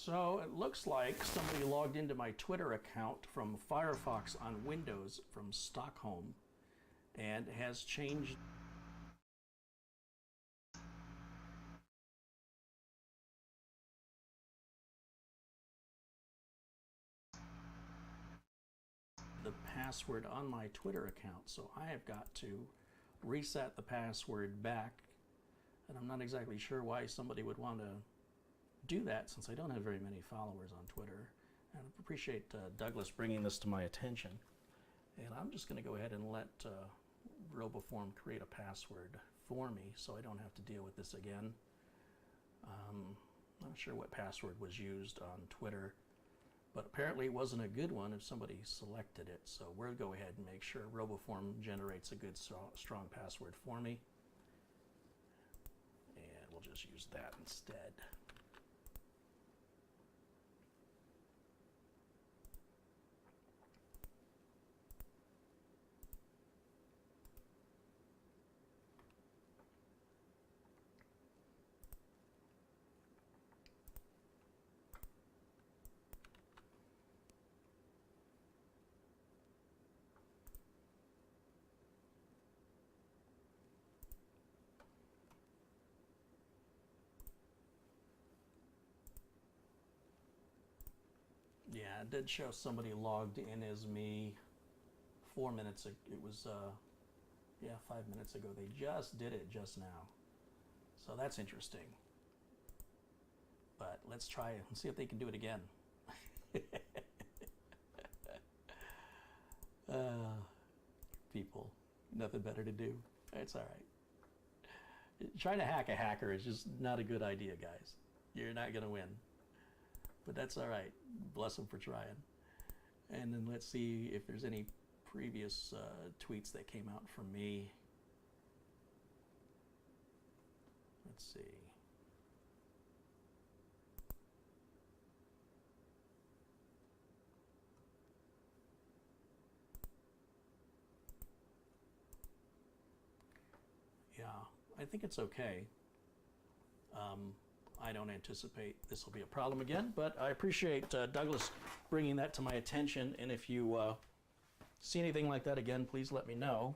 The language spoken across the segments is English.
So it looks like somebody logged into my Twitter account from Firefox on Windows from Stockholm and has changed the password on my Twitter account. So I have got to reset the password back, and I'm not exactly sure why somebody would want to do that since I don't have very many followers on Twitter. And I appreciate Douglas bringing this to my attention. And I'm just going to go ahead and let RoboForm create a password for me so I don't have to deal with this again. Not sure what password was used on Twitter, but apparently it wasn't a good one if somebody selected it. So we'll go ahead and make sure RoboForm generates a good strong password for me. And we'll just use that instead. Yeah, it did show somebody logged in as me 4 minutes ago. It was, 5 minutes ago. They just did it just now. So that's interesting. But let's try it and see if they can do it again. People, nothing better to do. It's all right. Trying to hack a hacker is just not a good idea, guys. You're not going to win. But that's all right. Bless them for trying. And then let's see if there's any previous tweets that came out from me. Let's see. Yeah, I think it's okay. I don't anticipate this will be a problem again, but I appreciate Douglas bringing that to my attention. And if you see anything like that again, please let me know.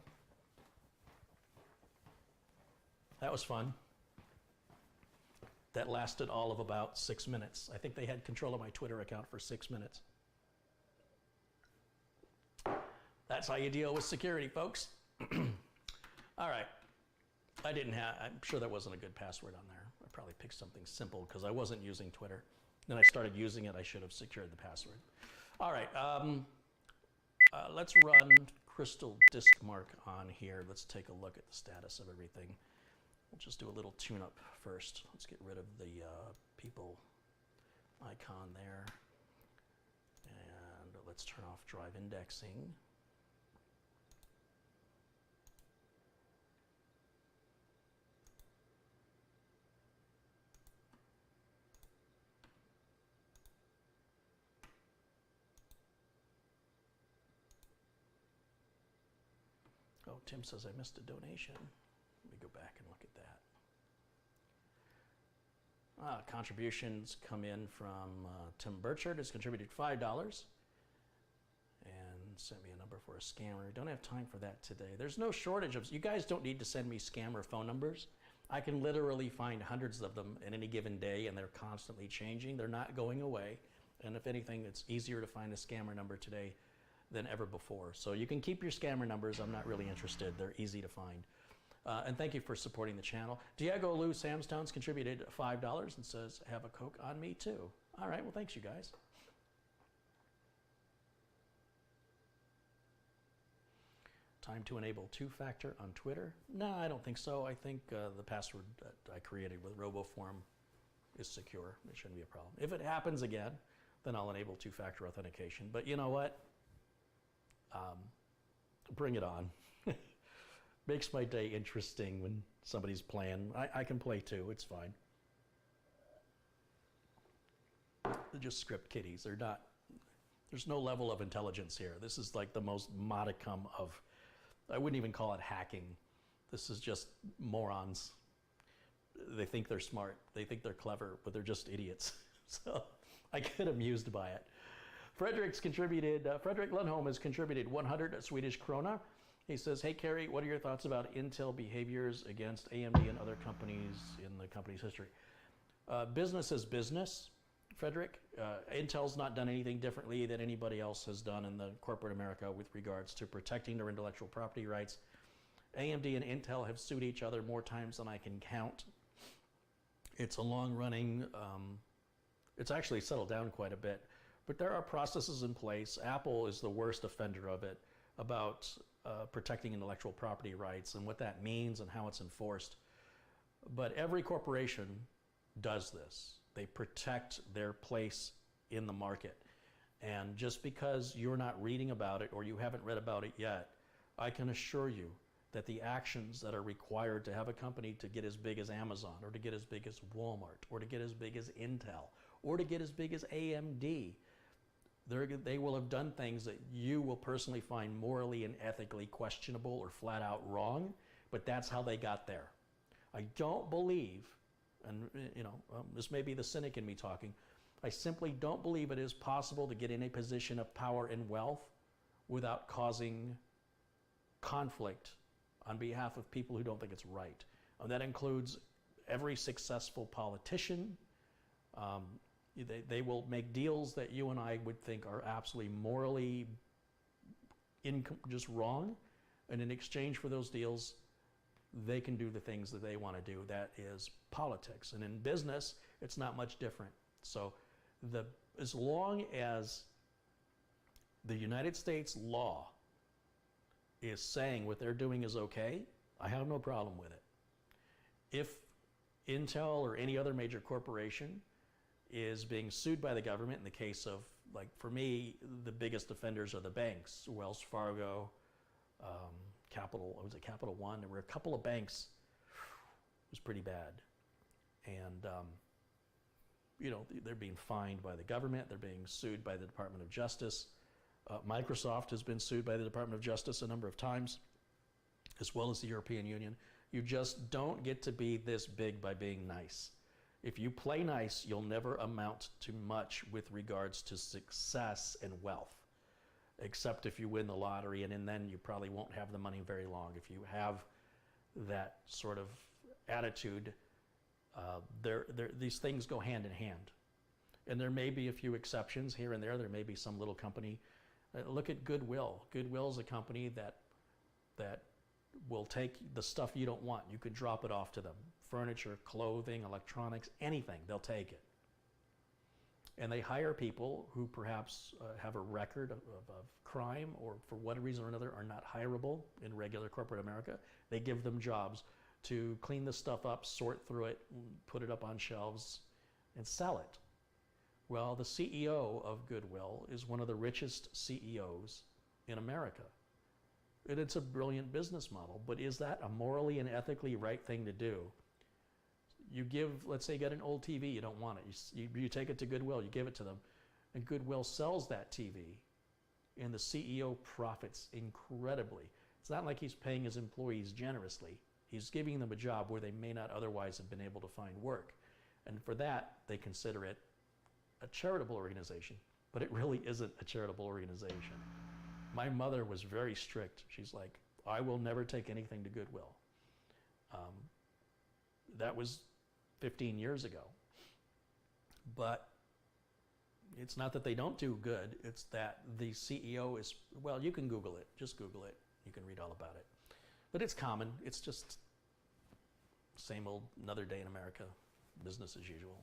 That was fun. That lasted all of about 6 minutes. I think they had control of my Twitter account for 6 minutes. That's how you deal with security, folks. All right. I'm sure that wasn't a good password on there. I probably picked something simple because I wasn't using Twitter. Then I started using it. I should have secured the password. All right. Let's run Crystal Disk Mark on here. Let's take a look at the status of everything. We'll just do a little tune-up first. Let's get rid of the people icon there. And let's turn off drive indexing. Oh, Tim says I missed a donation. Let me go back and look at that. Contributions come in from Tim Burchard has contributed $5 and sent me a number for a scammer. Don't have time for that today. There's no shortage of, you guys don't need to send me scammer phone numbers. I can literally find hundreds of them in any given day, and they're constantly changing. They're not going away. And if anything, it's easier to find a scammer number today than ever before. So you can keep your scammer numbers. I'm not really interested. They're easy to find. And thank you for supporting the channel. Diego Lou Samstones contributed $5 and says, have a Coke on me too. All right, well, thanks you guys. Time to enable two-factor on Twitter? No, I don't think so. I think the password that I created with RoboForm is secure. It shouldn't be a problem. If it happens again, then I'll enable two-factor authentication. But you know what? Bring it on. Makes my day interesting when somebody's playing. I can play too, it's fine. They're just script kiddies. They're not, there's no level of intelligence here. This is like the most modicum of, I wouldn't even call it hacking. This is just morons. They think they're smart. They think they're clever, but they're just idiots. So I get amused by it. Frederick Lundholm has contributed 100 Swedish krona. He says, hey, Kerry, what are your thoughts about Intel behaviors against AMD and other companies in the company's history? Business is business, Frederick. Intel's not done anything differently than anybody else has done in the corporate America with regards to protecting their intellectual property rights. AMD and Intel have sued each other more times than I can count. It's a long-running, it's actually settled down quite a bit, but there are processes in place. Apple is the worst offender of it about protecting intellectual property rights and what that means and how it's enforced. But every corporation does this. They protect their place in the market. And just because you're not reading about it or you haven't read about it yet, I can assure you that the actions that are required to have a company to get as big as Amazon or to get as big as Walmart or to get as big as Intel or to get as big as AMD, they will have done things that you will personally find morally and ethically questionable or flat out wrong, but that's how they got there. I don't believe, and this may be the cynic in me talking, I simply don't believe it is possible to get in a position of power and wealth without causing conflict on behalf of people who don't think it's right. And that includes every successful politician. They will make deals that you and I would think are absolutely morally just wrong. And in exchange for those deals, they can do the things that they want to do. That is politics. And in business, it's not much different. So as long as the United States law is saying what they're doing is okay, I have no problem with it. If Intel or any other major corporation is being sued by the government, in the case of, like for me, the biggest offenders are the banks, Wells Fargo, Capital One. There were a couple of banks. It was pretty bad. And, they're being fined by the government. They're being sued by the Department of Justice. Microsoft has been sued by the Department of Justice a number of times, as well as the European Union. You just don't get to be this big by being nice. If you play nice, you'll never amount to much with regards to success and wealth, except if you win the lottery, and then you probably won't have the money very long. If you have that sort of attitude, these things go hand in hand. And there may be a few exceptions here and there. There may be some little company. Look at Goodwill. Goodwill is a company that will take the stuff you don't want. You could drop it off to them. Furniture, clothing, electronics, anything, they'll take it. And they hire people who perhaps have a record of crime or for one reason or another are not hireable in regular corporate America. They give them jobs to clean the stuff up, sort through it, put it up on shelves, and sell it. Well, the CEO of Goodwill is one of the richest CEOs in America. And it's a brilliant business model, but is that a morally and ethically right thing to do? You give, let's say you get an old TV, you don't want it. You take it to Goodwill, you give it to them, and Goodwill sells that TV, and the CEO profits incredibly. It's not like he's paying his employees generously. He's giving them a job where they may not otherwise have been able to find work. And for that, they consider it a charitable organization, but it really isn't a charitable organization. My mother was very strict. She's like, I will never take anything to Goodwill. That was 15 years ago. But it's not that they don't do good, it's that the CEO is, well, you can Google it, just Google it. You can read all about it. But it's common, it's just same old, another day in America, business as usual.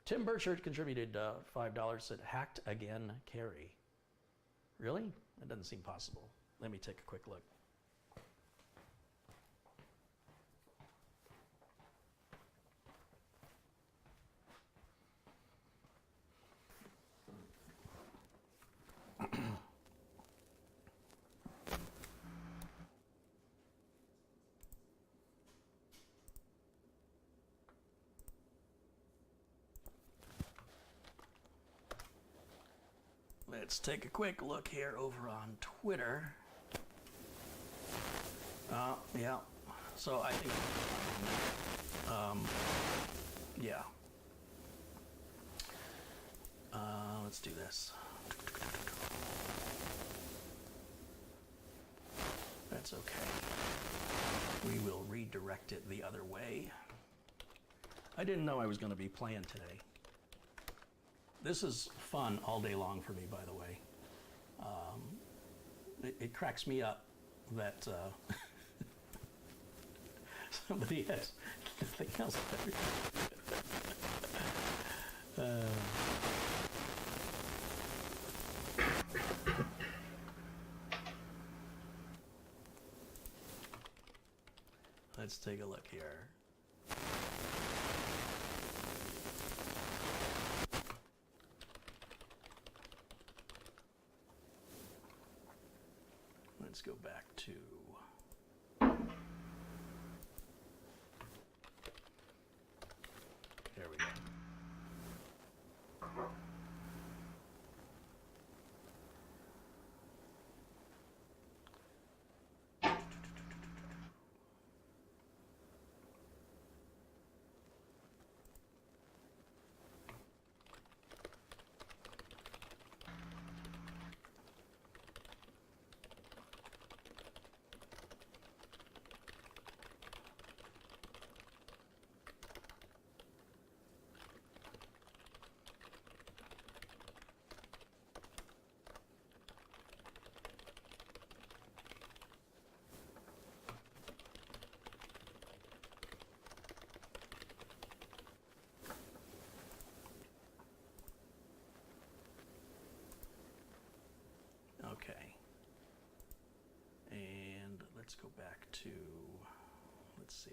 Tim Burchard contributed $5, said, hacked again, Kerry. Really? That doesn't seem possible. Let me take a quick look. Let's take a quick look here over on Twitter. Yeah, so I think, yeah. let's do this. That's okay. We will redirect it the other way. I didn't know I was going to be playing today. This is fun all day long for me, by the way. It cracks me up that somebody has nothing else better. Let's take a look here. Let's go back to there we go. Okay. And let's go back to, let's see.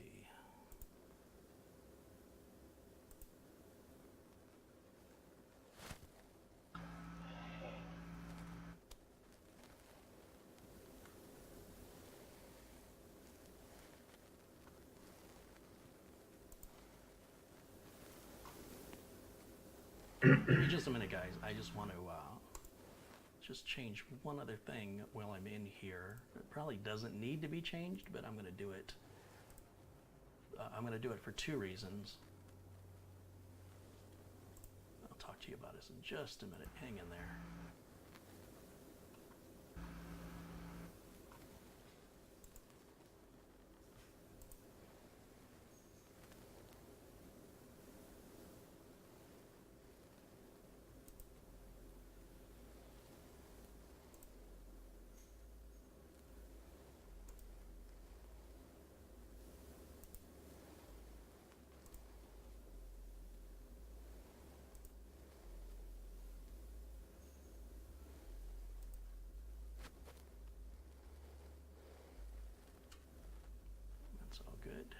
Give me just a minute, guys. I just want to just change one other thing while I'm in here. It probably doesn't need to be changed, but I'm going to do it. I'm going to do it for two reasons. I'll talk to you about this in just a minute. Hang in there. That's all good.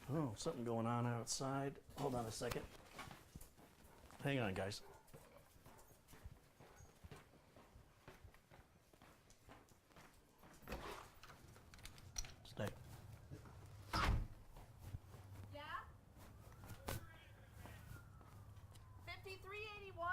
Oh, something going on outside. Hold on a second. Hang on, guys. Stay. Yeah? 5381?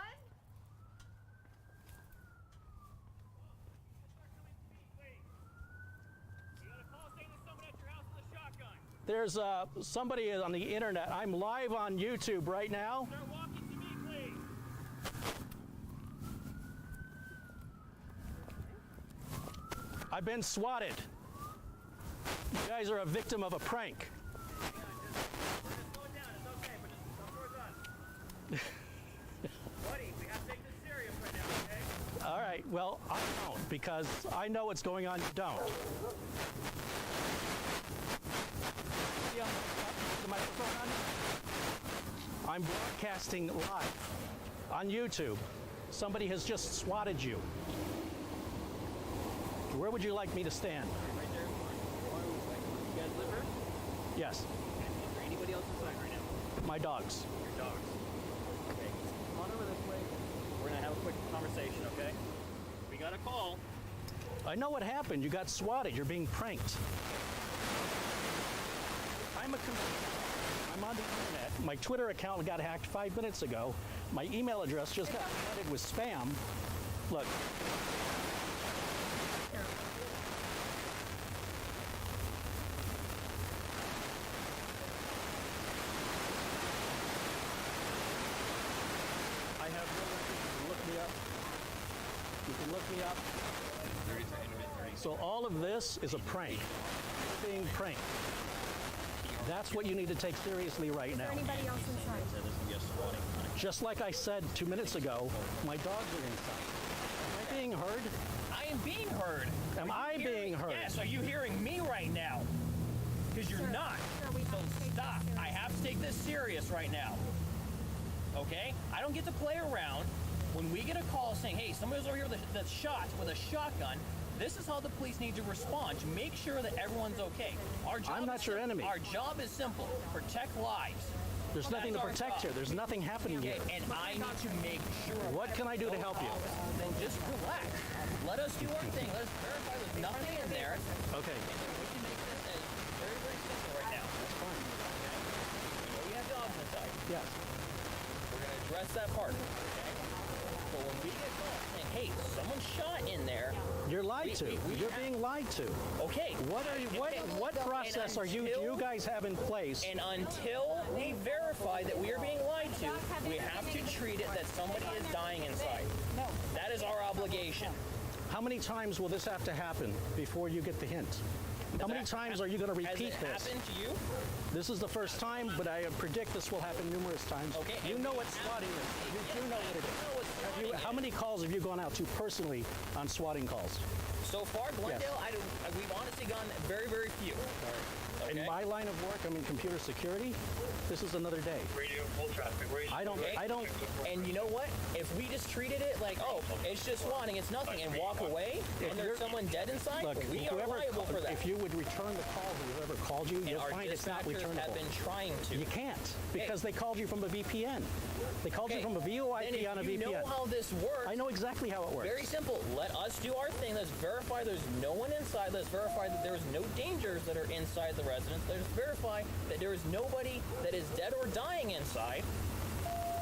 There's somebody on the internet. I'm live on YouTube right now. Start walking to me, please. have been swatted. You guys are a victim of a prank. Buddy, we have to take this serious right now, okay? All right, well, I don't, because I know what's going on, you don't. See on the microphone on? I'm broadcasting live on YouTube. Somebody has just swatted you. Where would you like me to stand? Right there. You guys live here? Yes, Is there anybody else inside right now? my dogs. Your dogs. Okay. Come on over this way. We're gonna have a quick conversation, okay? We got a call. I know what happened. You got swatted. You're being pranked. I'm on the internet. My Twitter account got hacked 5 minutes ago. My email address just got flooded with spam. Look. I have no record. You can look me up. You can look me up. So all of this is a prank. You're being pranked. That's what you need to take seriously right now. Anybody else inside? Just like I said 2 minutes ago, my dogs are inside. Am I being heard? I am being heard. Am Are you I being heard? Yes, are you hearing me right now? Because you're Sir, not. sir, we have So to take this stop. serious. I have to take this serious right now. Okay? I don't get to play around. When we get a call saying, hey, somebody's over here that's shot with a shotgun, this is how the police need to respond to make sure that everyone's okay. Our job I'm not is your simple. enemy. Our job is simple. Protect lives. There's nothing to That's our protect job. here. There's nothing happening Okay, here. and I need to make sure. What that can I do to those help you? officers- Then just relax. Let us do our thing. Let's verify there's nothing in there. Okay. And then we can make this as very, very simple right now. That's fine. Okay? We have dogs inside. Yes. We're going to address that part. Okay? So when we get calls saying, hey, someone shot in there. You're lied to. we You're have- being lied to. Okay. What are you? What process are you guys have in place? And until we verify that we are being lied to, we have to treat it that somebody is dying inside. No. That is our obligation. How many times will this have to happen before you get the hint? How many times are you going to repeat Has it this? happened to you? This is the first time, but I predict this will happen numerous times. Okay, You and know we what have- swatting is. You know what it is. know what swatting How is. many calls have you gone out to personally on swatting calls? So far, Glendale, we've honestly gone very, very few. Okay? In my line of work, I'm in computer security. This is another day. Radio full traffic. I don't. And you know what? If we just treated it like, oh, it's just swatting, it's nothing, and walk away, and If there's you're- someone dead inside, Look, we are liable for that. if you would return the call to whoever called you, and you'll our find it's not dispatchers returnable. have been trying to. You can't, because they called you from a VPN. They called you Okay, from a VoIP then if on a you VPN. know how this works, I know exactly how it works. very simple. Let us do our thing. Let's verify there's no one inside. Let's verify that there's no dangers that are inside the residence. Let's verify that there is nobody that is dead or dying inside.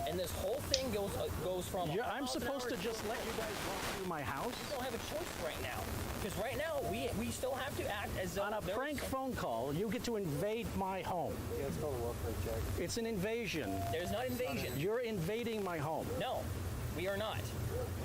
And this whole thing goes from. I'm 100 miles an supposed to hour just let you guys walk through my house? We don't have a choice right now. Because right now, we still have to act as though On a there prank was, phone call, you get to invade my home. Yeah, it's called a welfare check. It's an invasion. there's not invasion. You're invading my home. No, we are not.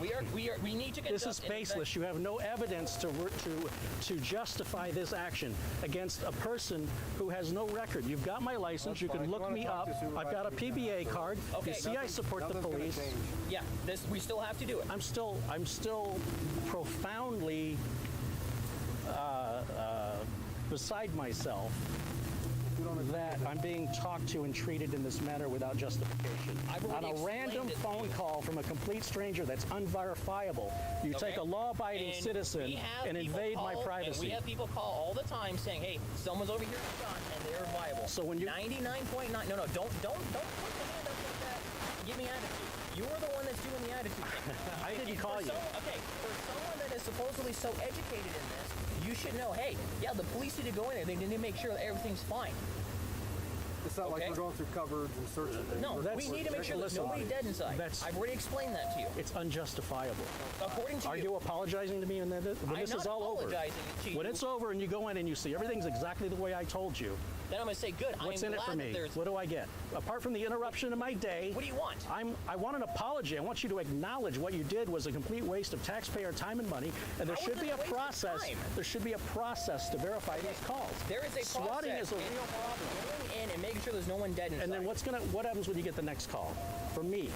We need to conduct This is an baseless. You have no evidence to justify this action against a person who has no record. You've got my license. You can fine. look You wanna me talk up. to I've got a Supervisor, PBA card. Okay. You see, I support the Nothing's gonna police. change. Yeah, we still have to do it. I'm still profoundly beside myself that I'm being talked to and treated in this manner without justification. I've On already a random explained it to phone you. call from a complete stranger that's unverifiable, you Okay? take a law-abiding And citizen we have and people invade my call- And privacy. we have people call all the time saying, "Hey, someone's over here shot, and they are viable." So when you- 99.9, no, don't put the hand up like that. Give me attitude. You are the one that's doing the attitude thing. I didn't And call for you. Okay, for someone that is supposedly so educated in this, you should know. Hey, yeah, the police need to go in there. They need to make sure that everything's fine. It's not like Okay. we're going through cupboards and searching things. No, we need to make sure there's nobody dead inside. I've already explained that to you. It's unjustifiable. According to Are you apologizing to me when this I'm is not all over? apologizing to you. When it's over and you go in and you see everything's exactly the way I told you, Then I'm going to say, good. what's I'm in it glad for that me? there's. What do I get? Apart from the interruption of my day, What do you want? I want an apology. I want you to acknowledge what you did was a complete waste of taxpayer time and money, and there How should was be it a a waste of process. time? There should be a process to verify these calls. There is a Swatting process. is a real problem. Going in and making sure there's no one dead inside. And then what happens when you get the next call? From me.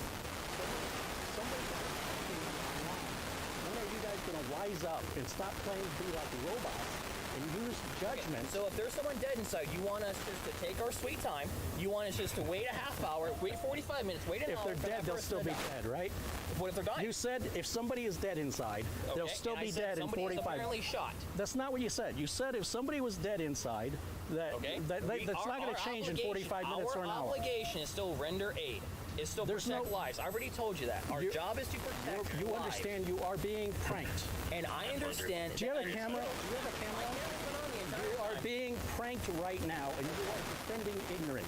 When are you guys going to wise up and stop playing to be like robots and use judgment? So if there's someone dead inside, you want us just to take our sweet time. You want us just to wait a half hour, wait 45 minutes, wait an If hour. they're for that dead, they'll person still to be die. dead, right? What if they're dying? You said if somebody is dead inside, they'll Okay, still and I be said dead in somebody is 45. apparently shot. That's not what you said. You said if somebody was dead inside, that's not going to change in 45 minutes or an Our hour. obligation is still render aid. Is still There's protect no- lives. I already told you that. Our job is to protect You lives. understand you are being pranked. And I understand. Do you have a that- camera? Do you have a camera? My camera's been on the entire You are time. being pranked right now, and you are defending ignorance.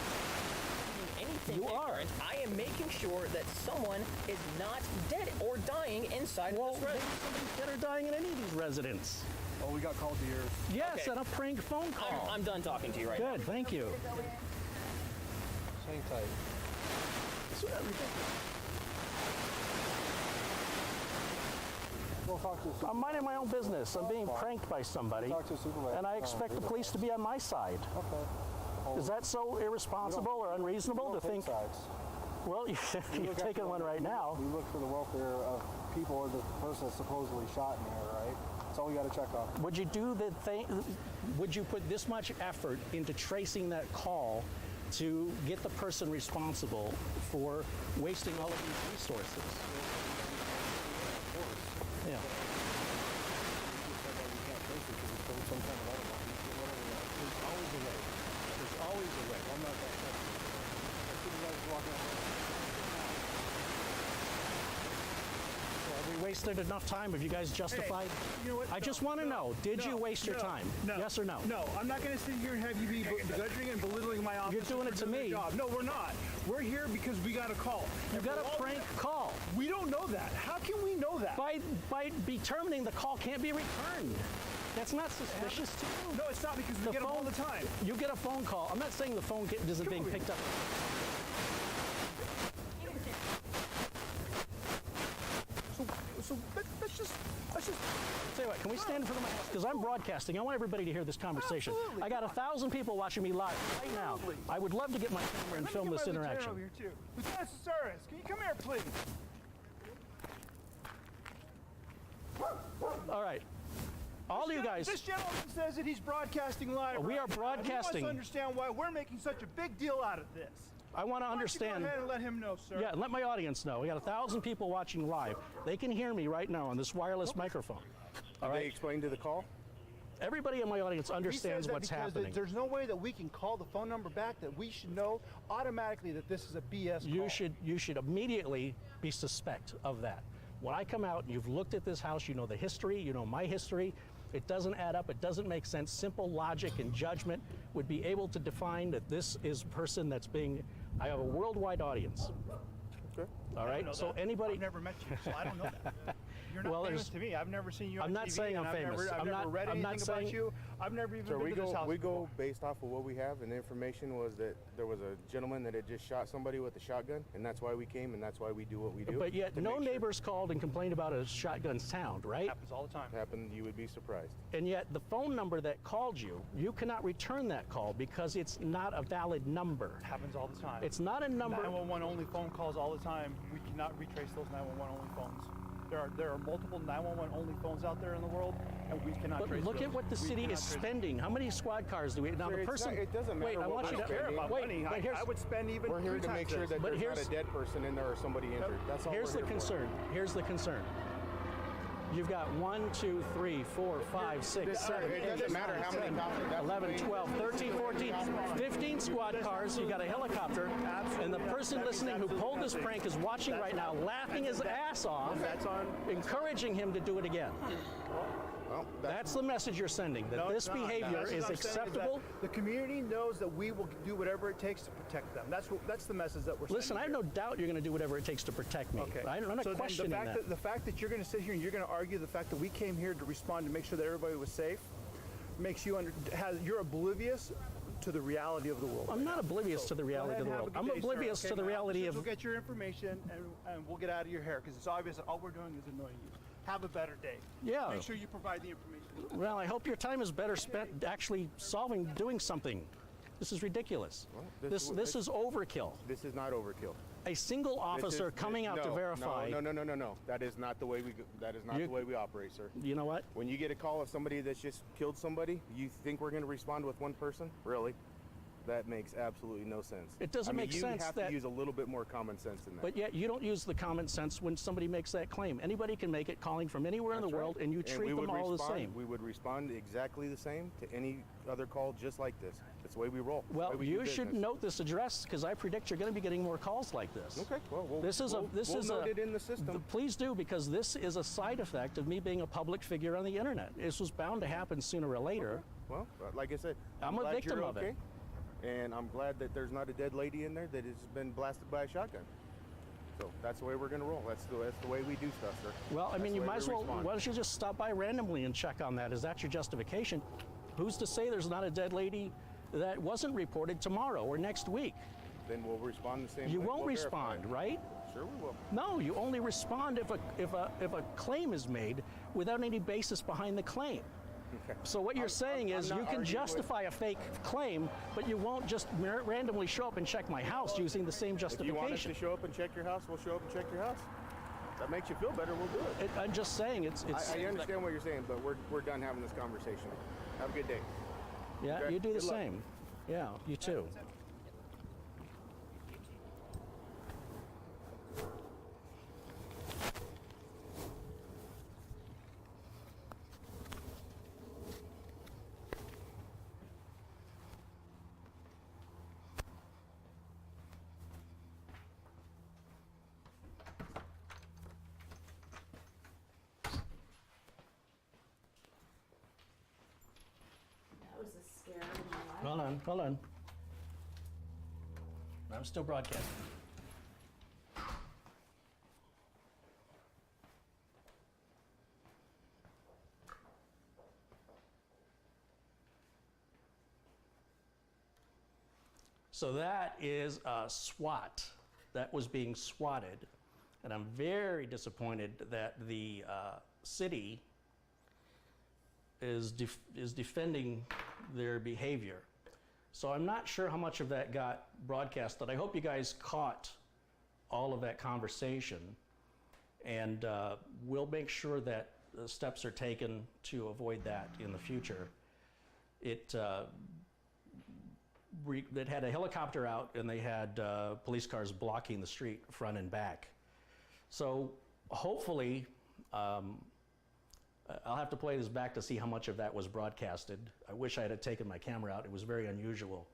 Anything You are. ignorant. I am making sure that someone is not dead or dying inside Well, of this maybe residence. somebody's dead or dying in any of these residents. Oh, we got called to yours. Yes, Okay. and a prank phone call. I'm done talking to you right now. Good, thank you. Hang tight. Go talk to the I'm minding my own business. I'm being pranked by somebody, Talk to a supervisor. and I expect the police to be on my side. Okay. Is that so irresponsible or unreasonable to think? Sides. Well, you're Look taking after- one right now. We look for the welfare of people or the person that's supposedly shot in here, right? That's all we got to check on. Would you do the thing? Would you put this much effort into tracing that call to get the person responsible for wasting all of these resources? Yeah. There's always a way. There's always a way. I'm not that sure. As soon as I was walking out, Have we wasted enough time? Have you guys justified? You know what? I just want to know, did you waste your time? No. Yes or no? No, I'm not going to sit here and have you be begrudging and belittling my office. You're doing it to me. Job. No, we're not. We're here because we got a call. You And got for a all prank we- call. We don't know that. How can we know that? By determining the call can't be returned. That's not suspicious to you. No, it's not because we The get them all phone- the time. You get a phone call. I'm not saying the phone isn't being over picked up. So let's just. Tell you what, can we stand in front of my house? Because I'm broadcasting. I want everybody to hear this conversation. Absolutely. I got 1,000 people watching me live right now. Absolutely. I would love to get my camera and Let me film get this my lieutenant interaction. over here too. Lieutenant Cesaris, can you come here, please? All right. All you guys, This gentleman says that he's broadcasting live. We are right now. broadcasting. He wants to understand why we're making such a big deal out of this. I want to Why don't you understand. Go ahead and let him know, sir. Yeah, let my audience know. We got 1,000 people watching live. They can hear me right now on this wireless microphone. All They right. explained to the call? Everybody in my audience He understands says that what's because happening. There's no way that we can call the phone number back that we should know automatically that this is a BS call. You should immediately be suspect of that. When I come out and you've looked at this house, you know the history, you know my history. It doesn't add up. It doesn't make sense. Simple logic and judgment would be able to define that this is a person that's being. I have a worldwide audience. Okay. All I right. don't know So that. anybody. I've never met you, so I don't know that. You're not Well, famous there's- to me. I've never seen you on I'm not TV, saying and I'm famous. I've I'm never not- read I'm not anything saying- about you. I've never even So been to this house we before. go based off of what we have, and the information was that there was a gentleman that had just shot somebody with a shotgun, and that's why we came, and that's why we do what we do. But yet, to no make sure neighbors called and complained about a shotgun sound, right? Happens all the time. it happened, you would be surprised. And yet, the phone number that called you, you cannot return that call because it's not a valid number. Happens all the time. It's not a number. 911 only phone calls all the time. We cannot retrace those 911 only phones. There are multiple 911 only phones out there in the world, and we cannot But trace look those. at what the We city cannot is trace them. spending. How many squad cars do we? Now Sir, the it's person. not- it doesn't matter Wait, I what want we're you to I don't care about wait. money. But here's, I would spend even We're here 3 to make times sure this. that But there's not here's- a dead person in there or somebody injured. That's all here's the we're here for. concern. Here's the concern. You've got 1, 2, 3, 4, 5, 6, 7, It 8, doesn't 9, matter how many 10, cops. That's 11, the way- 12, 13, 14, 15 squad cars. You got a helicopter, and the person listening who pulled this prank is watching right now, laughing his ass off, That's on. encouraging him to do it again. Well, That's the message you're sending, that No, this it's not. behavior That's is what I'm saying acceptable. that the community knows that we will do whatever it takes to protect them. That's the message that we're sending. Listen, I have no doubt you're going to do whatever it takes to protect me. Okay. I'm not so then questioning the fact that you're going to sit here and you're going to argue the fact that we came here to respond to make sure that everybody was safe makes you you're oblivious to the reality of the world. I'm not oblivious to the reality of the world. I'm oblivious to the reality of. We'll get your information and we'll get out of your hair because it's obvious that all we're doing is annoying you. Have a better day. Yeah. Make sure you provide the information. Well, I hope your time is better spent actually doing something. This is ridiculous. Well, this is overkill. This is not overkill. A single officer coming out to verify. No. That is not the way the way we operate, sir. You know what? When you get a call of somebody that's just killed somebody, you think we're going to respond with one person? Really? That makes absolutely no sense. It doesn't make sense You have that- to use a little bit more common sense than that. But yet you don't use the common sense when somebody makes that claim. Anybody can make it calling from anywhere in the That's right. world, and you treat we them would all the respond- same. We would respond exactly the same to any other call just like this. That's the way we roll. That's the Well, way we do you should business. note this address because I predict you're going to be getting more calls like this. Okay, well, we'll This note it in the system. Please do, because this is a side effect of me being a public figure on the internet. This was bound to happen sooner or later. Well, like I said, I'm a glad victim you're of it. okay, and I'm glad that there's not a dead lady in there that has been blasted by a shotgun. So that's the way we're going to roll. That's the way we do stuff, sir. Well, I That's mean, the you way might we as well. respond. Why don't you just stop by randomly and check on that? Is that your justification? Who's to say there's not a dead lady that wasn't reported tomorrow or next week? Then we'll respond the same You way. won't We'll verify respond, it. right? Sure we will. No, you only respond if a claim is made without any basis behind the claim. Okay. So what you're saying I'm is not you can arguing with- justify a fake claim, but you won't just randomly show up and check my house using the same If you want us justification. to show up and check your house, we'll show up and check your house. If that makes you feel better, we'll do it. I'm just saying it's I understand what you're saying, but we're done having this conversation. Have a good day. yeah, okay, you do the good luck. same. Yeah, you too. That was a scare in my life. Hold on. I'm still broadcasting. So that is a SWAT that was being swatted, and I'm very disappointed that the city is defending their behavior. So I'm not sure how much of that got broadcast, but I hope you guys caught all of that conversation, and we'll make sure that steps are taken to avoid that in the future. It had a helicopter out, and they had police cars blocking the street front and back. So hopefully, I'll have to play this back to see how much of that was broadcasted. I wish I had taken my camera out. It was very unusual.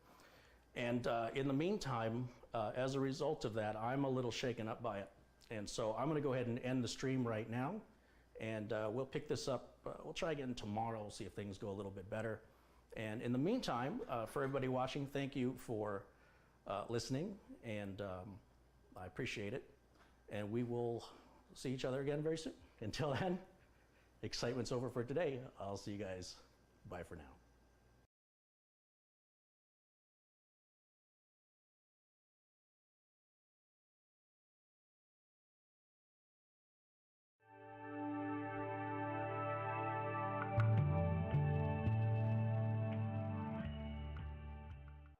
And in the meantime, as a result of that, I'm a little shaken up by it. And so I'm going to go ahead and end the stream right now. And we'll pick this up. We'll try again tomorrow, see if things go a little bit better. And in the meantime, for everybody watching, thank you for listening. And I appreciate it. And we will see each other again very soon. Until then, excitement's over for today. I'll see you guys. Bye for now.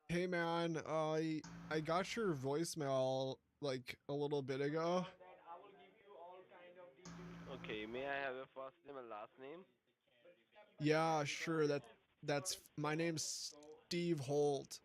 Hey man, I got your voicemail like a little bit ago. Okay, may I have your first name and last name? Yeah, sure. That's my name's Steve Holt.